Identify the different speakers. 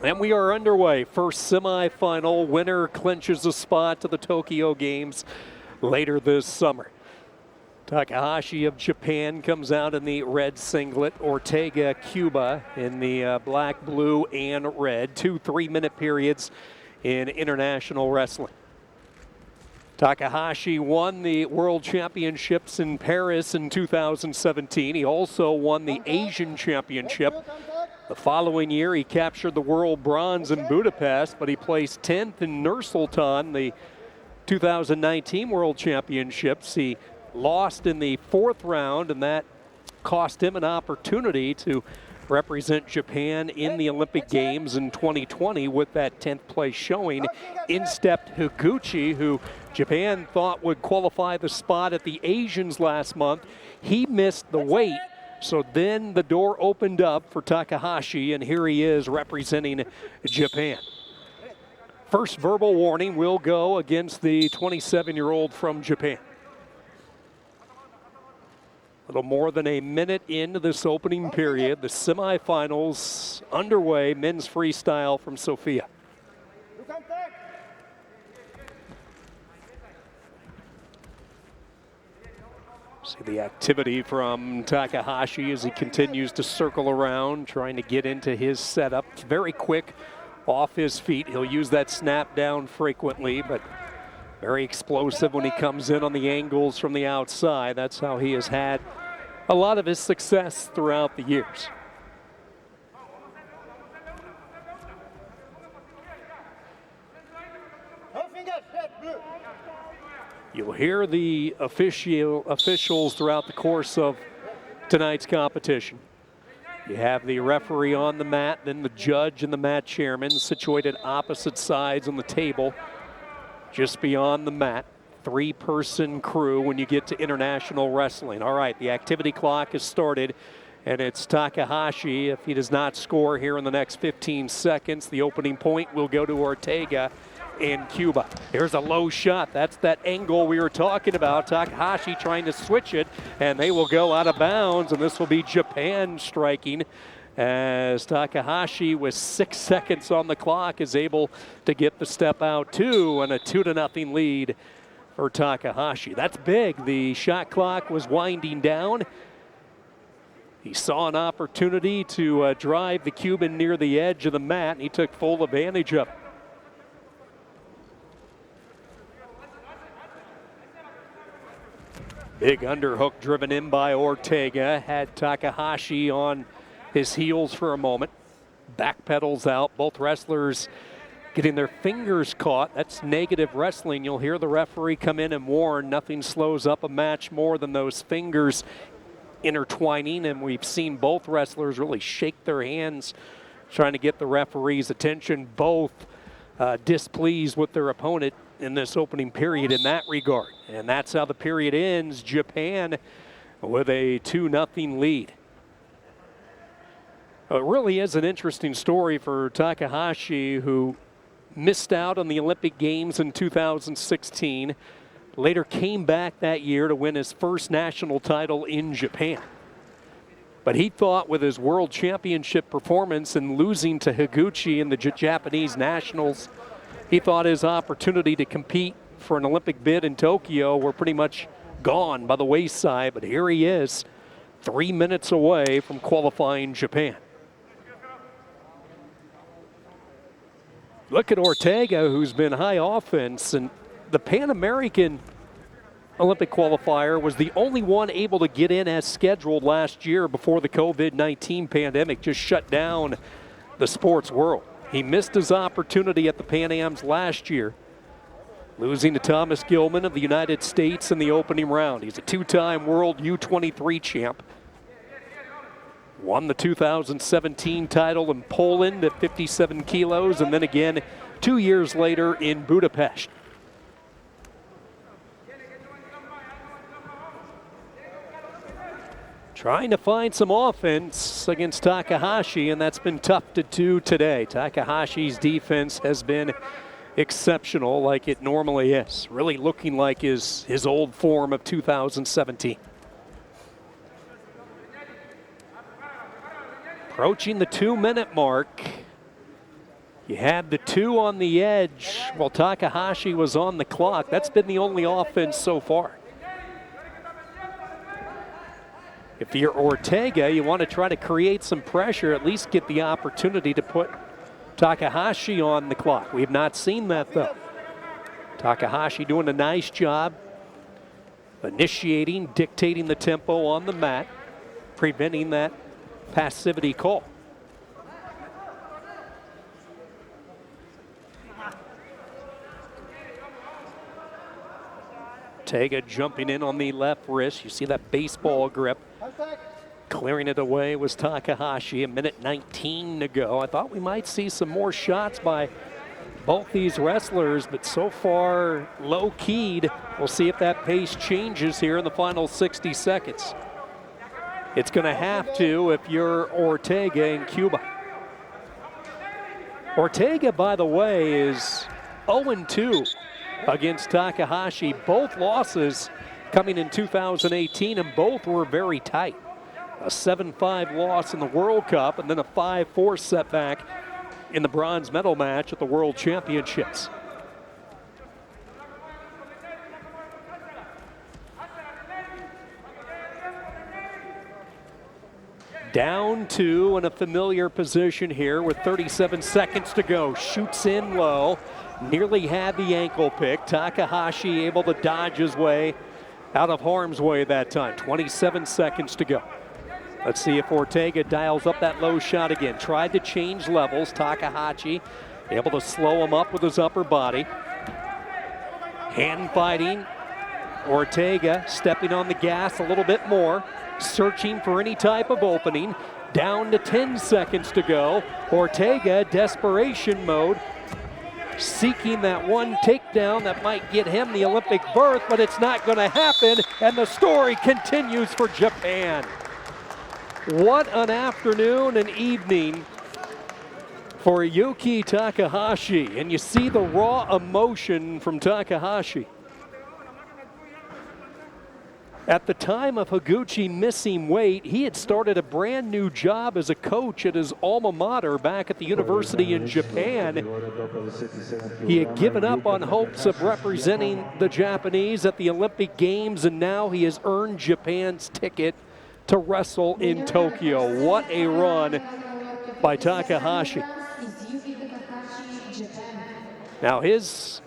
Speaker 1: And we are underway. First semifinal. Winner clinches a spot to the Tokyo Games later this summer. Takahashi of Japan comes out in the red singlet. Ortega, Cuba in the black, blue, and red. 2 3-minute periods in international wrestling. Takahashi won the World Championships in Paris in 2017. He also won the Asian Championship. The following year, he captured the world bronze in Budapest, but he placed 10th in Nur-Sultan, the 2019 World Championships. He lost in the 4th round, and that cost him an opportunity to represent Japan in the Olympic Games in 2020 with that 10th place showing. In stepped Higuchi, who Japan thought would qualify the spot at the Asians last month. He missed the weight. So then the door opened up for Takahashi, and here he is representing Japan. First verbal warning will go against the 27-year-old from Japan. A little more than a minute into this opening period. The semifinals underway, men's freestyle from Sofia. See the activity from Takahashi as he continues to circle around, trying to get into his setup. Very quick off his feet. He'll use that snap down frequently, but very explosive when he comes in on the angles from the outside. That's how he has had a lot of his success throughout the years. You'll hear the officials throughout the course of tonight's competition. You have the referee on the mat, then the judge and the mat chairman situated opposite sides on the table just beyond the mat. 3-person crew when you get to international wrestling. All right, the activity clock has started, and it's Takahashi. If he does not score here in the next 15 seconds, the opening point will go to Ortega in Cuba. Here's a low shot. That's that angle we were talking about. Takahashi trying to switch it, and they will go out of bounds, and this will be Japan striking as Takahashi, with 6 seconds on the clock, is able to get the step out too, and a 2-0 lead for Takahashi. That's big. The shot clock was winding down. He saw an opportunity to drive the Cuban near the edge of the mat, and he took full advantage of it. Big underhook driven in by Ortega. Had Takahashi on his heels for a moment. Backpedals out. Both wrestlers getting their fingers caught. That's negative wrestling. You'll hear the referee come in and warn. Nothing slows up a match more than those fingers intertwining, and we've seen both wrestlers really shake their hands trying to get the referee's attention. Both displeased with their opponent in this opening period in that regard. And that's how the period ends. Japan with a 2-0 lead. It really is an interesting story for Takahashi, who missed out on the Olympic Games in 2016. Later came back that year to win his first national title in Japan. But he thought with his world championship performance and losing to Higuchi in the Japanese nationals, he thought his opportunity to compete for an Olympic bid in Tokyo were pretty much gone by the wayside. But here he is, 3 minutes away from qualifying Japan. Look at Ortega, who's been high offense, and the Pan American Olympic qualifier was the only one able to get in as scheduled last year before the COVID-19 pandemic just shut down the sports world. He missed his opportunity at the Pan Ams last year, losing to Thomas Gilman of the United States in the opening round. He's a 2-time world U23 champ. Won the 2017 title in Poland at 57 kilos, and then again 2 years later in Budapest. Trying to find some offense against Takahashi, and that's been tough to do today. Takahashi's defense has been exceptional, like it normally is. Really looking like his old form of 2017. Approaching the 2-minute mark. You had the 2 on the edge while Takahashi was on the clock. That's been the only offense so far. If you're Ortega, you want to try to create some pressure, at least get the opportunity to put Takahashi on the clock. We have not seen that, though. Takahashi doing a nice job initiating, dictating the tempo on the mat, preventing that passivity call. Ortega jumping in on the left wrist. You see that baseball grip. Clearing it away was Takahashi. 1:19 to go. I thought we might see some more shots by both these wrestlers, but so far low-keyed. We'll see if that pace changes here in the final 60 seconds. It's going to have to if you're Ortega in Cuba. Ortega, by the way, is 0-2 against Takahashi. Both losses coming in 2018, and both were very tight. A 7-5 loss in the World Cup, and then a 5-4 setback in the bronze medal match at the World Championships. Down 2 in a familiar position here with 37 seconds to go. Shoots in low. Nearly had the ankle pick. Takahashi able to dodge his way out of harm's way that time. 27 seconds to go. Let's see if Ortega dials up that low shot again. Tried to change levels. Takahashi able to slow him up with his upper body. Hand fighting. Ortega stepping on the gas a little bit more. Searching for any type of opening. Down to 10 seconds to go. Ortega, desperation mode. Seeking that one takedown that might get him the Olympic berth, but it's not going to happen, and the story continues for Japan. What an afternoon and evening for Yuki Takahashi, and you see the raw emotion from Takahashi. At the time of Higuchi missing weight, he had started a brand new job as a coach at his alma mater back at the university in Japan. He had given up on hopes of representing the Japanese at the Olympic Games, and now he has earned Japan's ticket to wrestle in Tokyo. What a run by Takahashi. Now his